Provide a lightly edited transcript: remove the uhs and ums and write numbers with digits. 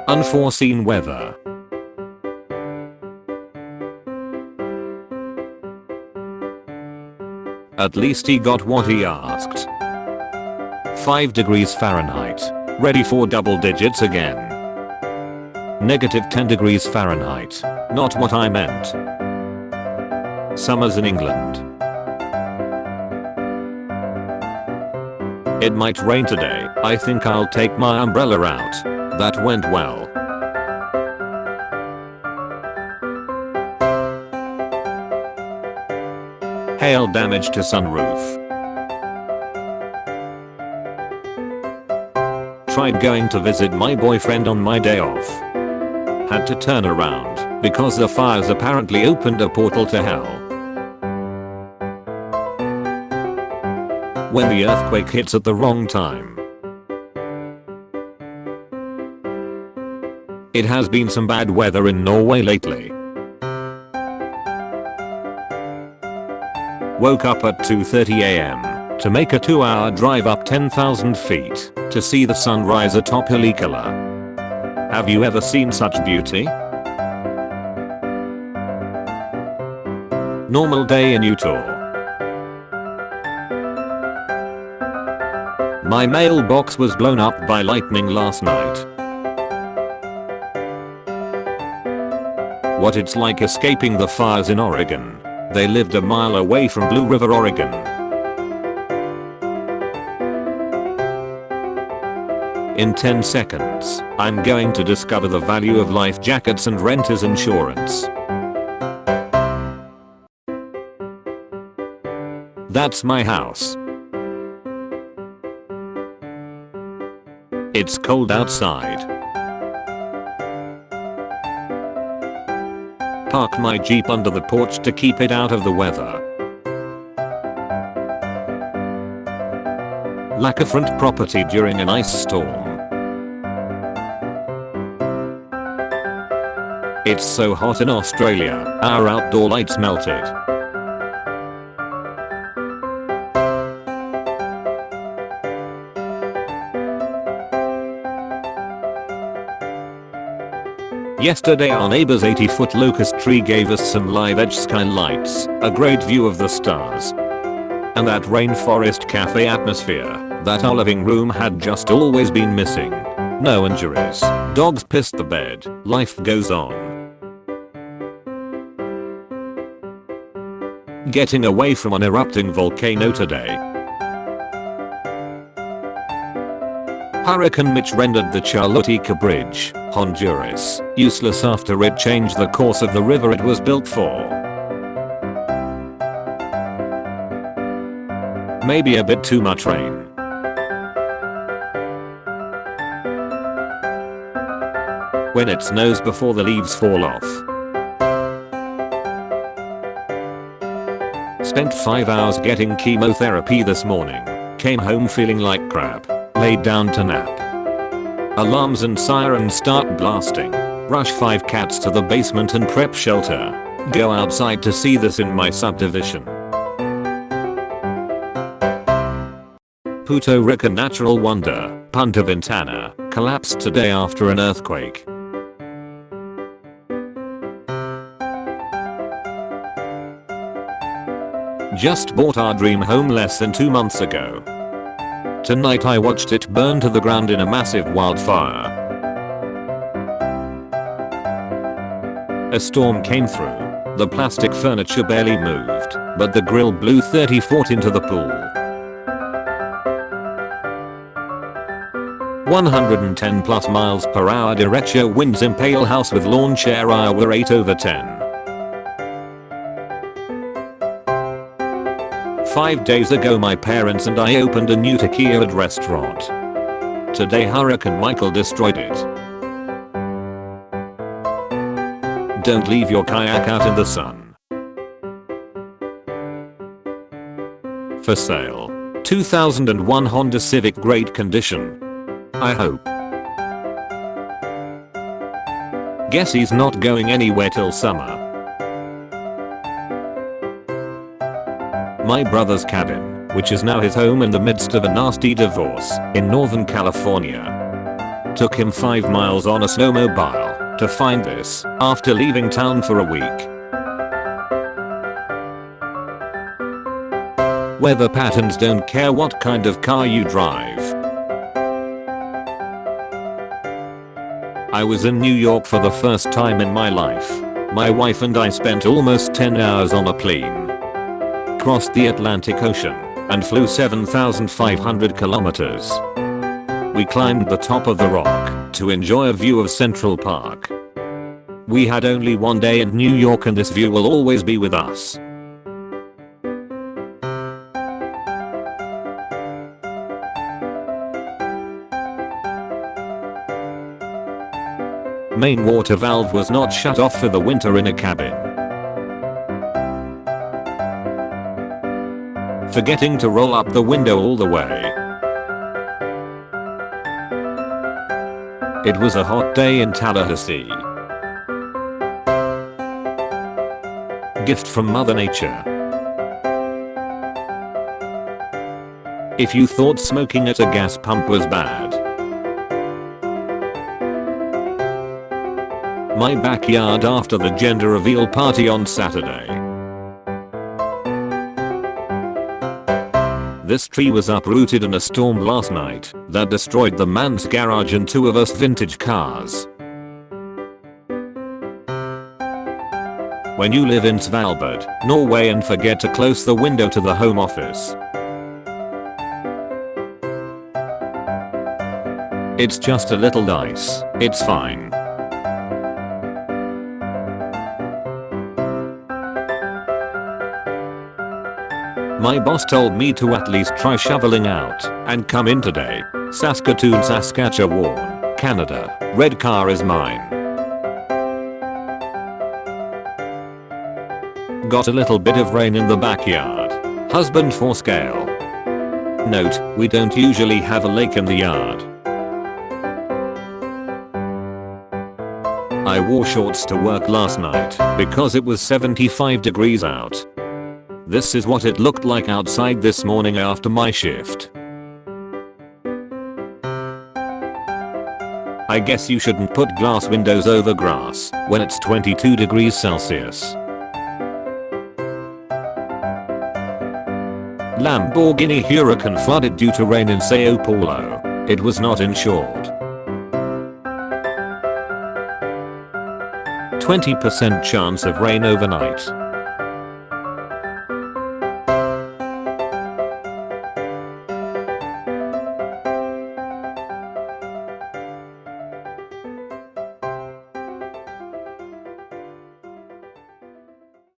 Unforeseen weather. At least he got what he asked. 5 degrees Fahrenheit. Ready for double digits again. -10 degrees Fahrenheit. Not what I meant. Summers in England. It might rain today. I think I'll take my umbrella out. That went well. Hail damage to sunroof. Tried going to visit my boyfriend on my day off. Had to turn around because the fires apparently opened a portal to hell. When the earthquake hits at the wrong time. It has been some bad weather in Norway lately. Woke up at 2:30 am to make a 2-hour drive up 10,000 feet to see the sunrise atop Helikala. Have you ever seen such beauty? Normal day in Utah. My mailbox was blown up by lightning last night. What it's like escaping the fires in Oregon. They lived a mile away from Blue River, Oregon. In 10 seconds, I'm going to discover the value of life jackets and renter's insurance. That's my house. It's cold outside. Park my Jeep under the porch to keep it out of the weather. Lack of front property during an ice storm. It's so hot in Australia, our outdoor lights melted. Yesterday our neighbor's 80-foot locust tree gave us some live edge skylights, a great view of the stars. And that rainforest cafe atmosphere that our living room had just always been missing. No injuries, dogs pissed the bed, life goes on. Getting away from an erupting volcano today. Hurricane Mitch rendered the Choluteca Bridge, Honduras, useless after it changed the course of the river it was built for. Maybe a bit too much rain. When it snows before the leaves fall off. Spent 5 hours getting chemotherapy this morning. Came home feeling like crap. Laid down to nap. Alarms and sirens start blasting. Rush 5 cats to the basement and prep shelter. Go outside to see this in my subdivision. Puerto Rico natural wonder, Punta Ventana, collapsed today after an earthquake. Just bought our dream home less than 2 months ago. Tonight I watched it burn to the ground in a massive wildfire. A storm came through. The plastic furniture barely moved, but the grill blew 30 feet into the pool. 110 plus miles per hour derecho winds impale house with lawn chair Iowa 8/10. 5 days ago my parents and I opened a new taquilla restaurant. Today Hurricane Michael destroyed it. Don't leave your kayak out in the sun. For sale. 2001 Honda Civic, great condition. I hope. Guess he's not going anywhere till summer. My brother's cabin, which is now his home in the midst of a nasty divorce in Northern California. Took him 5 miles on a snowmobile to find this after leaving town for a week. Weather patterns don't care what kind of car you drive. I was in New York for the first time in my life. My wife and I spent almost 10 hours on a plane. Crossed the Atlantic Ocean and flew 7,500 kilometers. We climbed the top of the rock to enjoy a view of Central Park. We had only one day in New York and this view will always be with us. Main water valve was not shut off for the winter in a cabin. Forgetting to roll up the window all the way. It was a hot day in Tallahassee. Gift from Mother Nature. If you thought smoking at a gas pump was bad. My backyard after the gender reveal party on Saturday. This tree was uprooted in a storm last night that destroyed the man's garage and 2 of us vintage cars. When you live in Svalbard, Norway and forget to close the window to the home office. It's just a little ice, it's fine. My boss told me to at least try shoveling out and come in today. Saskatoon, Saskatchewan, Canada. Red car is mine. Got a little bit of rain in the backyard. Husband for scale. Note, we don't usually have a lake in the yard. I wore shorts to work last night because it was 75 degrees out. This is what it looked like outside this morning after my shift. I guess you shouldn't put glass windows over grass when it's 22 degrees Celsius. Lamborghini Huracan flooded due to rain in Sao Paulo. It was not insured. 20% chance of rain overnight.